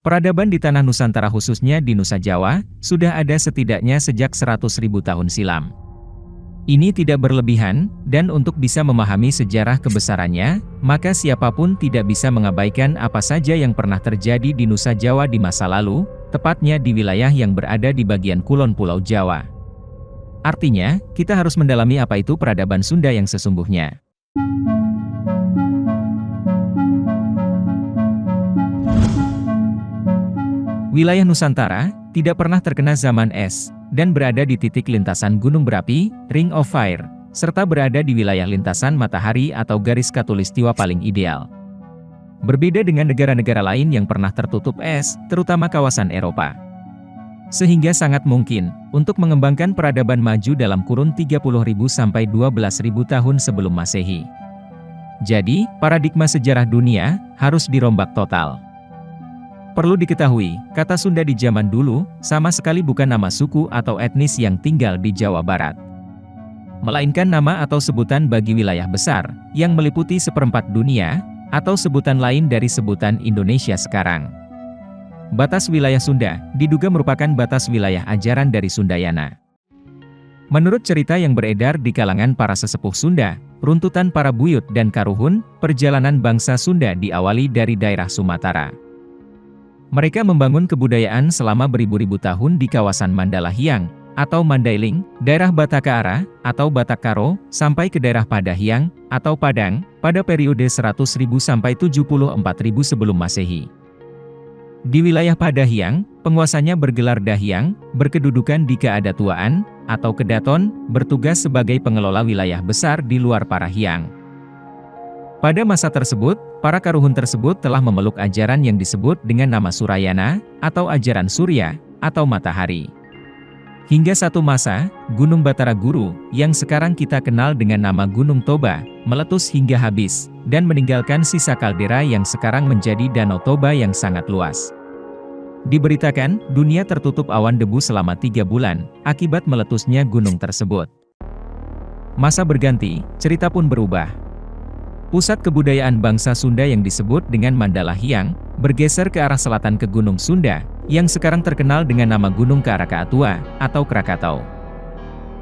Peradaban di tanah Nusantara khususnya di Nusa Jawa, sudah ada setidaknya sejak 100.000 tahun silam. Ini tidak berlebihan, dan untuk bisa memahami sejarah kebesarannya, maka siapapun tidak bisa mengabaikan apa saja yang pernah terjadi di Nusa Jawa di masa lalu, tepatnya di wilayah yang berada di bagian kulon Pulau Jawa. Artinya, kita harus mendalami apa itu peradaban Sunda yang sesungguhnya. Wilayah Nusantara tidak pernah terkena zaman es, dan berada di titik lintasan gunung berapi, Ring of Fire, serta berada di wilayah lintasan matahari atau garis khatulistiwa paling ideal. Berbeda dengan negara-negara lain yang pernah tertutup es, terutama kawasan Eropa. Sehingga sangat mungkin, untuk mengembangkan peradaban maju dalam kurun 30.000 sampai 12.000 tahun sebelum Masehi. Jadi, paradigma sejarah dunia harus dirombak total. Perlu diketahui, kata Sunda di zaman dulu, sama sekali bukan nama suku atau etnis yang tinggal di Jawa Barat. Melainkan nama atau sebutan bagi wilayah besar, yang meliputi seperempat dunia, atau sebutan lain dari sebutan Indonesia sekarang. Batas wilayah Sunda, diduga merupakan batas wilayah ajaran dari Sundayana. Menurut cerita yang beredar di kalangan para sesepuh Sunda, runtutan para buyut dan karuhun, perjalanan bangsa Sunda diawali dari daerah Sumatera. Mereka membangun kebudayaan selama beribu-ribu tahun di kawasan Mandalahiang, atau Mandailing, daerah Batakara, atau Batakaro, sampai ke daerah Padahiang, atau Padang, pada periode 100.000 sampai 74.000 sebelum Masehi. Di wilayah Padahiang, penguasanya bergelar Dahiang, berkedudukan di Keadatuaan, atau Kedaton, bertugas sebagai pengelola wilayah besar di luar Parahiang. Pada masa tersebut, para karuhun tersebut telah memeluk ajaran yang disebut dengan nama Surayana, atau ajaran Surya, atau matahari. Hingga satu masa, Gunung Batara Guru, yang sekarang kita kenal dengan nama Gunung Toba, meletus hingga habis, dan meninggalkan sisa kaldera yang sekarang menjadi Danau Toba yang sangat luas. Diberitakan, dunia tertutup awan debu selama 3 bulan, akibat meletusnya gunung tersebut. Masa berganti, cerita pun berubah. Pusat kebudayaan bangsa Sunda yang disebut dengan Mandalahiang, bergeser ke arah selatan ke Gunung Sunda, yang sekarang terkenal dengan nama Gunung Krakaatua, atau Krakatau.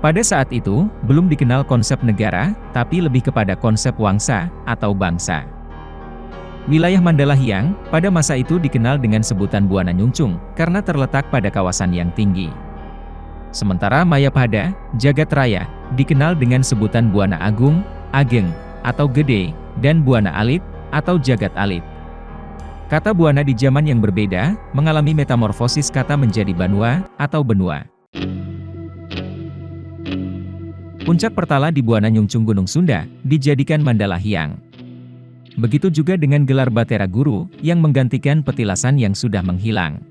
Pada saat itu, belum dikenal konsep negara, tapi lebih kepada konsep wangsa, atau bangsa. Wilayah Mandalahiang, pada masa itu dikenal dengan sebutan Buana Nyungcung, karena terletak pada kawasan yang tinggi. Sementara Mayapada, Jagat Raya, dikenal dengan sebutan Buana Agung, Ageng, atau Gede, dan Buana Alit, atau Jagat Alit. Kata Buana di zaman yang berbeda, mengalami metamorfosis kata menjadi Banua, atau Benua. Puncak Pertala di Buana Nyungcung Gunung Sunda, dijadikan Mandalahiang. Begitu juga dengan gelar Batera Guru, yang menggantikan petilasan yang sudah menghilang.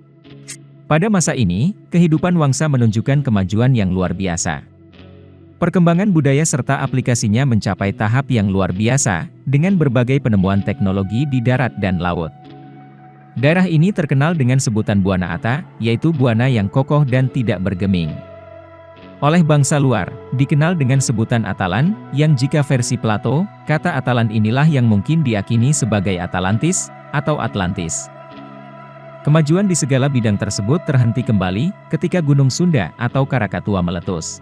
Pada masa ini, kehidupan wangsa menunjukkan kemajuan yang luar biasa. Perkembangan budaya serta aplikasinya mencapai tahap yang luar biasa, dengan berbagai penemuan teknologi di darat dan laut. Daerah ini terkenal dengan sebutan Buana Ata, yaitu buana yang kokoh dan tidak bergeming. Oleh bangsa luar, dikenal dengan sebutan Atalan, yang jika versi Plato, kata Atalan inilah yang mungkin diyakini sebagai Atalantis, atau Atlantis. Kemajuan di segala bidang tersebut terhenti kembali, ketika Gunung Sunda atau Krakatoa meletus.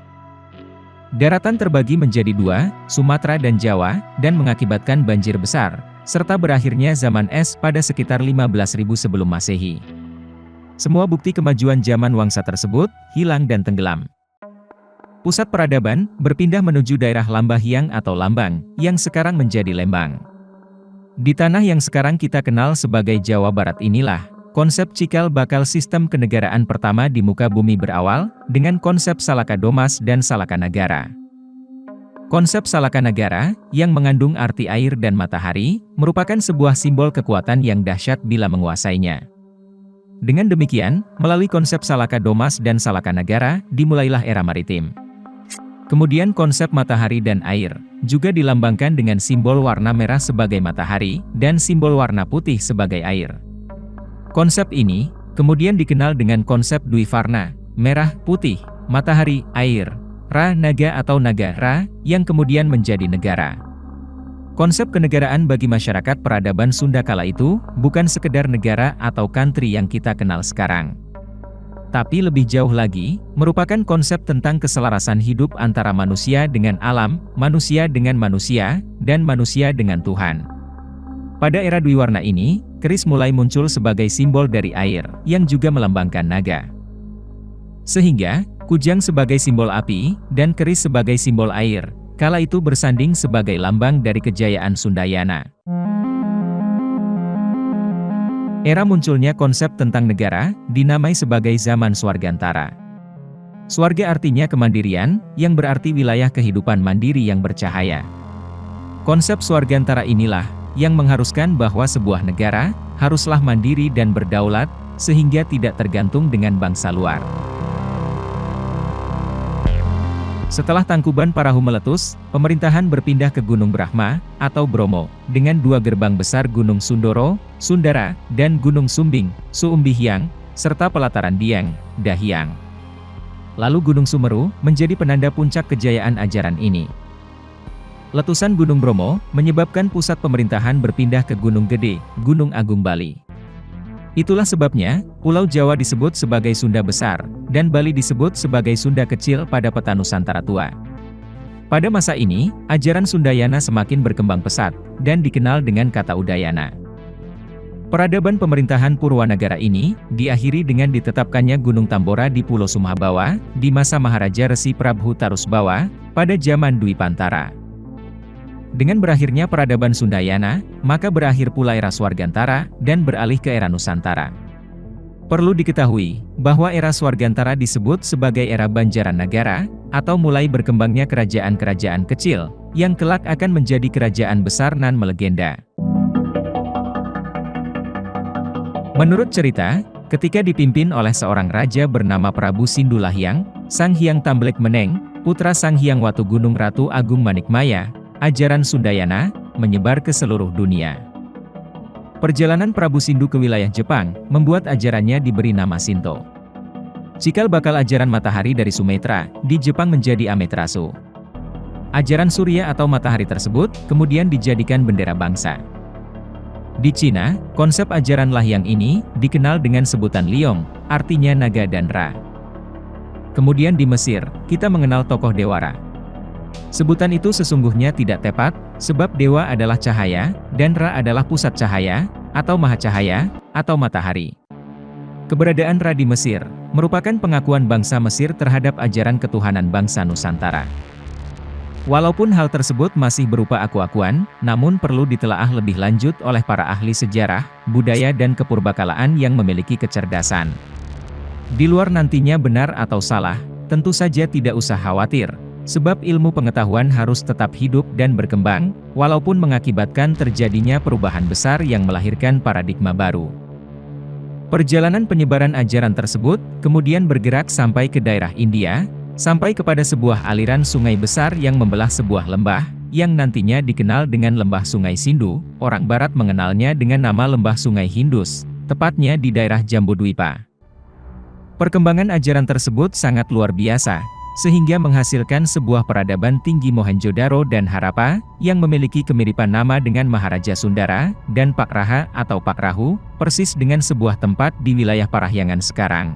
Daratan terbagi menjadi 2, Sumatera dan Jawa, dan mengakibatkan banjir besar, serta berakhirnya zaman es pada sekitar 15.000 sebelum Masehi. Semua bukti kemajuan zaman wangsa tersebut, hilang dan tenggelam. Pusat peradaban, berpindah menuju daerah Lambahiang atau Lambang, yang sekarang menjadi Lembang. Di tanah yang sekarang kita kenal sebagai Jawa Barat inilah, konsep cikal bakal sistem kenegaraan pertama di muka bumi berawal, dengan konsep Salaka Domas dan Salaka Nagara. Konsep Salaka Nagara, yang mengandung arti air dan matahari, merupakan sebuah simbol kekuatan yang dahsyat bila menguasainya. Dengan demikian, melalui konsep Salaka Domas dan Salaka Nagara, dimulailah era maritim. Kemudian konsep matahari dan air, juga dilambangkan dengan simbol warna merah sebagai matahari, dan simbol warna putih sebagai air. Konsep ini, kemudian dikenal dengan konsep Dwivarna, merah, putih, matahari, air, Ra Naga atau Nagara, yang kemudian menjadi negara. Konsep kenegaraan bagi masyarakat peradaban Sunda kala itu, bukan sekedar negara atau country yang kita kenal sekarang. Tapi lebih jauh lagi, merupakan konsep tentang keselarasan hidup antara manusia dengan alam, manusia dengan manusia, dan manusia dengan Tuhan. Pada era Dwiwarna ini, keris mulai muncul sebagai simbol dari air, yang juga melambangkan naga. Sehingga, kujang sebagai simbol api, dan keris sebagai simbol air, kala itu bersanding sebagai lambang dari kejayaan Sundayana. Era munculnya konsep tentang negara, dinamai sebagai zaman Swargantara. Swarga artinya kemandirian, yang berarti wilayah kehidupan mandiri yang bercahaya. Konsep Swargantara inilah, yang mengharuskan bahwa sebuah negara, haruslah mandiri dan berdaulat, sehingga tidak tergantung dengan bangsa luar. Setelah Tangkuban Parahu meletus, pemerintahan berpindah ke Gunung Brahma, atau Bromo, dengan 2 gerbang besar Gunung Sundoro, Sundara, dan Gunung Sumbing, Suumbihyang, serta pelataran Dieng, Dahyang. Lalu Gunung Sumeru, menjadi penanda puncak kejayaan ajaran ini. Letusan Gunung Bromo, menyebabkan pusat pemerintahan berpindah ke Gunung Gede, Gunung Agung Bali. Itulah sebabnya, Pulau Jawa disebut sebagai Sunda Besar, dan Bali disebut sebagai Sunda Kecil pada peta Nusantara Tua. Pada masa ini, ajaran Sundayana semakin berkembang pesat, dan dikenal dengan kata Udayana. Peradaban pemerintahan Purwanagara ini, diakhiri dengan ditetapkannya Gunung Tambora di Pulau Sumbawa, di masa Maharaja Resi Prabhu Tarusbawa, pada zaman Dwi Pantara. Dengan berakhirnya peradaban Sundayana, maka berakhir pula era Swargantara, dan beralih ke era Nusantara. Perlu diketahui, bahwa era Swargantara disebut sebagai era Banjaranagara, atau mulai berkembangnya kerajaan-kerajaan kecil, yang kelak akan menjadi kerajaan besar nan melegenda. Menurut cerita, ketika dipimpin oleh seorang raja bernama Prabu Sindulahyang, Sang Hyang Tamblek Meneng, putra Sang Hyang Watu Gunung Ratu Agung Manikmaya, ajaran Sundayana menyebar ke seluruh dunia. Perjalanan Prabu Sindu ke wilayah Jepang membuat ajarannya diberi nama Shinto. Cikal bakal ajaran matahari dari Sumatera di Jepang menjadi Amaterasu. Ajaran surya atau matahari tersebut kemudian dijadikan bendera bangsa. Di Cina, konsep ajaran Lahyang ini dikenal dengan sebutan Liong, artinya naga dan Ra. Kemudian di Mesir, kita mengenal tokoh Dewara. Sebutan itu sesungguhnya tidak tepat, sebab dewa adalah cahaya, dan Ra adalah pusat cahaya, atau maha cahaya, atau matahari. Keberadaan Ra di Mesir, merupakan pengakuan bangsa Mesir terhadap ajaran ketuhanan bangsa Nusantara. Walaupun hal tersebut masih berupa aku-akuan, namun perlu ditelaah lebih lanjut oleh para ahli sejarah, budaya dan kepurbakalaan yang memiliki kecerdasan. Di luar nantinya benar atau salah, tentu saja tidak usah khawatir. Sebab ilmu pengetahuan harus tetap hidup dan berkembang, walaupun mengakibatkan terjadinya perubahan besar yang melahirkan paradigma baru. Perjalanan penyebaran ajaran tersebut, kemudian bergerak sampai ke daerah India, sampai kepada sebuah aliran sungai besar yang membelah sebuah lembah, yang nantinya dikenal dengan Lembah Sungai Sindu, orang Barat mengenalnya dengan nama Lembah Sungai Hindus, tepatnya di daerah Jambudwipa. Perkembangan ajaran tersebut sangat luar biasa, sehingga menghasilkan sebuah peradaban tinggi Mohenjo-daro dan Harappa, yang memiliki kemiripan nama dengan Maharaja Sundara, dan Pakraha atau Pakrahu, persis dengan sebuah tempat di wilayah Parahyangan sekarang.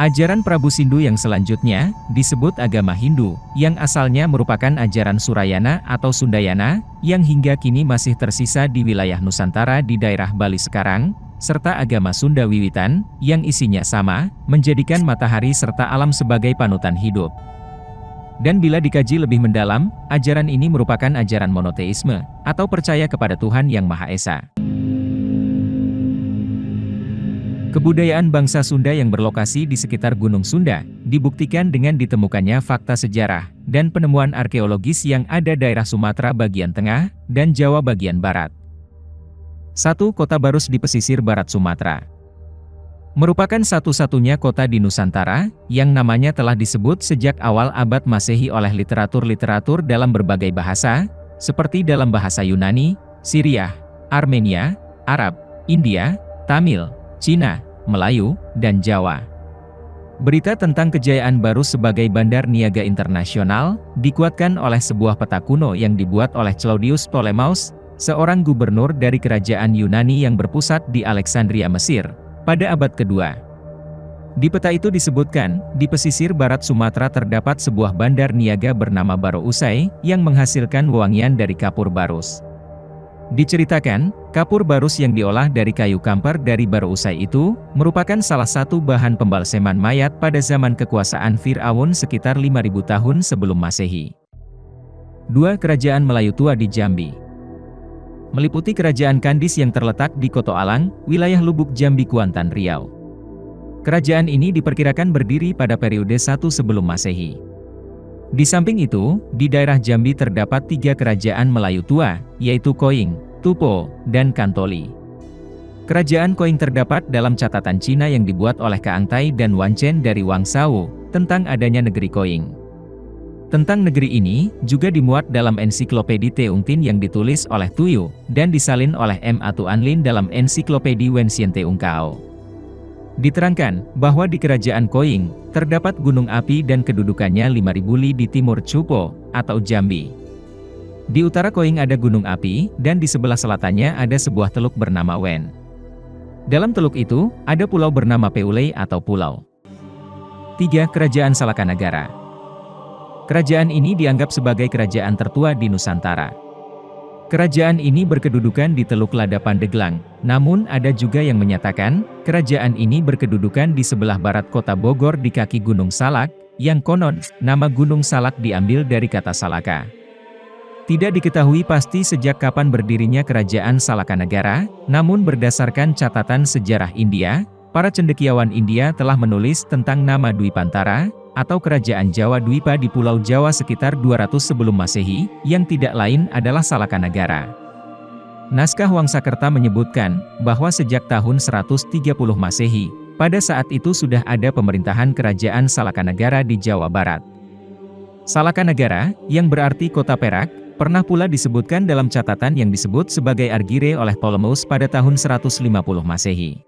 Ajaran Prabu Sindu yang selanjutnya, disebut agama Hindu, yang asalnya merupakan ajaran Surayana atau Sundayana, yang hingga kini masih tersisa di wilayah Nusantara di daerah Bali sekarang, serta agama Sunda Wiwitan, yang isinya sama, menjadikan matahari serta alam sebagai panutan hidup. Dan bila dikaji lebih mendalam, ajaran ini merupakan ajaran monoteisme, atau percaya kepada Tuhan Yang Maha Esa. Kebudayaan bangsa Sunda yang berlokasi di sekitar Gunung Sunda, dibuktikan dengan ditemukannya fakta sejarah, dan penemuan arkeologis yang ada daerah Sumatera bagian tengah, dan Jawa bagian barat. 1. Kota Barus di pesisir barat Sumatera. Merupakan satu-satunya kota di Nusantara, yang namanya telah disebut sejak awal abad Masehi oleh literatur-literatur dalam berbagai bahasa, seperti dalam bahasa Yunani, Syriah, Armenia, Arab, India, Tamil, Cina, Melayu, dan Jawa. Berita tentang kejayaan Barus sebagai bandar niaga internasional, dikuatkan oleh sebuah peta kuno yang dibuat oleh Claudius Ptolemeus, seorang gubernur dari kerajaan Yunani yang berpusat di Alexandria, Mesir, pada abad kedua. Di peta itu disebutkan, di pesisir barat Sumatera terdapat sebuah bandar niaga bernama Baro Usai, yang menghasilkan wangian dari kapur barus. Diceritakan, kapur barus yang diolah dari kayu kamper dari Baro Usai itu, merupakan salah satu bahan pembalseman mayat pada zaman kekuasaan Fir'aun sekitar 5000 tahun sebelum Masehi. 2. Kerajaan Melayu Tua di Jambi. Meliputi Kerajaan Kandis yang terletak di Koto Alang, wilayah Lubuk Jambi, Kuantan, Riau. Kerajaan ini diperkirakan berdiri pada periode 1 sebelum Masehi. Di samping itu, di daerah Jambi terdapat 3 kerajaan Melayu tua, yaitu Koing, Tupo, dan Kantoli. Kerajaan Koing terdapat dalam catatan Cina yang dibuat oleh Kaang Tai dan Wan Chen dari Wang Shao, tentang adanya negeri Koing. Tentang negeri ini, juga dimuat dalam ensiklopedi Teung Tin yang ditulis oleh Tuyu, dan disalin oleh M. Atu Anlin dalam ensiklopedi Wen Xian Teung Kao. Diterangkan, bahwa di kerajaan Koing, terdapat gunung api dan kedudukannya 5000 li di timur Cupo, atau Jambi. Di utara Koing ada gunung api, dan di sebelah selatannya ada sebuah teluk bernama Wen. Dalam teluk itu, ada pulau bernama Peulei atau pulau. 3. Kerajaan Salakanagara. Kerajaan ini dianggap sebagai kerajaan tertua di Nusantara. Kerajaan ini berkedudukan di Teluk Lada Pandeglang, namun ada juga yang menyatakan, kerajaan ini berkedudukan di sebelah barat kota Bogor di kaki Gunung Salak, yang konon, nama Gunung Salak diambil dari kata Salaka. Tidak diketahui pasti sejak kapan berdirinya kerajaan Salakanagara, namun berdasarkan catatan sejarah India, para cendekiawan India telah menulis tentang nama Dwipantara, atau Kerajaan Jawa Dwipa di Pulau Jawa sekitar 200 sebelum Masehi, yang tidak lain adalah Salakanagara. Naskah Wangsakerta menyebutkan, bahwa sejak tahun 130 Masehi, pada saat itu sudah ada pemerintahan Kerajaan Salakanagara di Jawa Barat. Salakanagara, yang berarti kota perak, pernah pula disebutkan dalam catatan yang disebut sebagai Argire oleh Ptolemeus pada tahun 150 Masehi.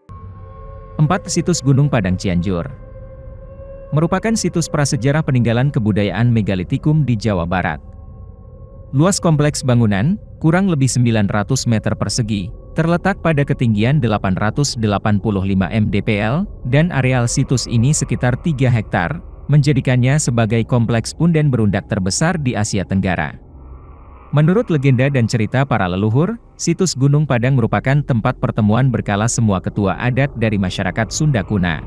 4. Situs Gunung Padang Cianjur. Merupakan situs prasejarah peninggalan kebudayaan megalitikum di Jawa Barat. Luas kompleks bangunan, kurang lebih 900 meter persegi, terletak pada ketinggian 885 mdpl, dan areal situs ini sekitar 3 hektar, menjadikannya sebagai kompleks punden berundak terbesar di Asia Tenggara. Menurut legenda dan cerita para leluhur, situs Gunung Padang merupakan tempat pertemuan berkala semua ketua adat dari masyarakat Sunda kuna.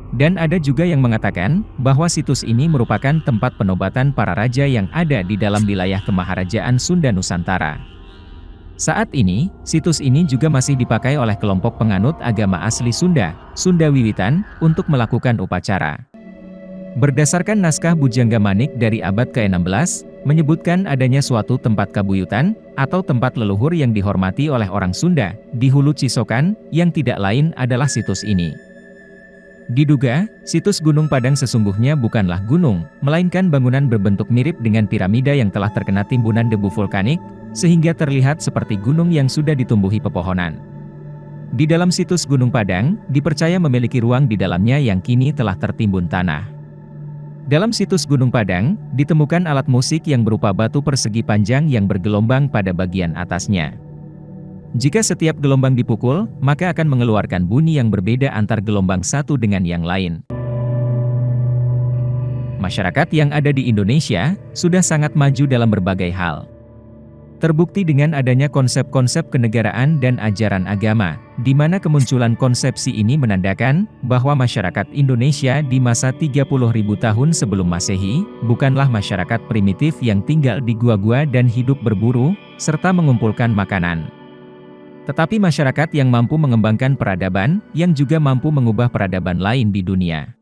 Dan ada juga yang mengatakan, bahwa situs ini merupakan tempat penobatan para raja yang ada di dalam wilayah Kemaharajaan Sunda Nusantara. Saat ini, situs ini juga masih dipakai oleh kelompok penganut agama asli Sunda, Sunda Wiwitan, untuk melakukan upacara. Berdasarkan naskah Bujangga Manik dari abad ke-16, menyebutkan adanya suatu tempat kabuyutan, atau tempat leluhur yang dihormati oleh orang Sunda, di Hulu Cisokan, yang tidak lain adalah situs ini. Diduga, situs Gunung Padang sesungguhnya bukanlah gunung, melainkan bangunan berbentuk mirip dengan piramida yang telah terkena timbunan debu vulkanik, sehingga terlihat seperti gunung yang sudah ditumbuhi pepohonan. Di dalam situs Gunung Padang, dipercaya memiliki ruang di dalamnya yang kini telah tertimbun tanah. Dalam situs Gunung Padang, ditemukan alat musik yang berupa batu persegi panjang yang bergelombang pada bagian atasnya. Jika setiap gelombang dipukul, maka akan mengeluarkan bunyi yang berbeda antar gelombang satu dengan yang lain. Masyarakat yang ada di Indonesia, sudah sangat maju dalam berbagai hal. Terbukti dengan adanya konsep-konsep kenegaraan dan ajaran agama, di mana kemunculan konsepsi ini menandakan, bahwa masyarakat Indonesia di masa 30.000 tahun sebelum Masehi, bukanlah masyarakat primitif yang tinggal di gua-gua dan hidup berburu, serta mengumpulkan makanan. Tetapi masyarakat yang mampu mengembangkan peradaban, yang juga mampu mengubah peradaban lain di dunia.